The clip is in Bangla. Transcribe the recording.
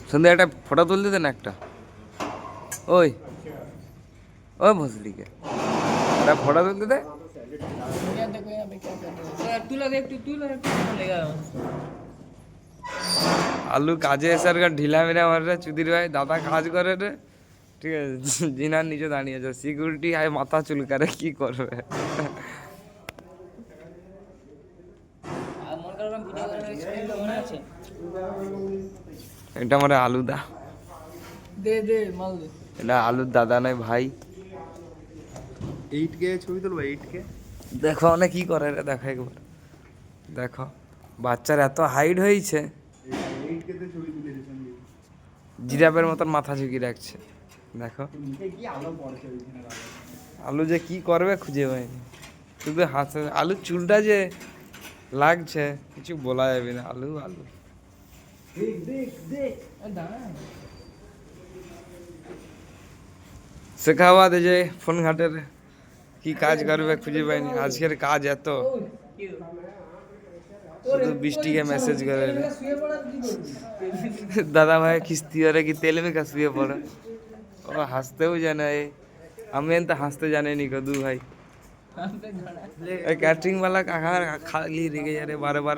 সন্ধ্যা একটা ফটো তুলতে দেন একটা। ওই ওই ভসলিকে একটা ফটো তুলতে দে। আলু কাজে এসে আর ঢিলা মেরা আমার রে চুদির ভাই দাদা কাজ করে রে, ঠিক আছে। জিনার নিচে দাঁড়িয়ে আছে সিকিউরিটি, আয় মাথা চুলকারে কি করবে। এটা আমার আলুদা, এটা আলুর দাদা নয় ভাই। 8K ছবি তুলবো 8K। দেখো অনেক কি করে রে, দেখো একবার দেখো, বাচ্চার এত হাইট হয়েছে 8K তে ছবি তুলে রিসেন্টলি। জিরাফের মতন মাথা ঝুঁকি রাখছে। দেখো মুখে কি আলো পড়ছে ওইখানে। আলু যে কি করবে খুঁজে পাইনি, শুধু হাসে। আলুর চুলটা যে লাগছে কিছু বলা যাবে না। আলু আলু দেখ দেখ দেখ শেখাবাদ যে ফোন ঘাটের কি কাজ করবে খুঁজে পাইনি। আজকের কাজ এত, শুধু বৃষ্টিকে মেসেজ করে রে। দাদা ভাই কিস্তি ওরে কি তেল মেখা শুয়ে পড়ে, ও হাসতেও জানে। আমি তো হাসতে জানি কদু ভাই। ক্যাটারিং वाला কাকা খালি রেগে যারে বারবার।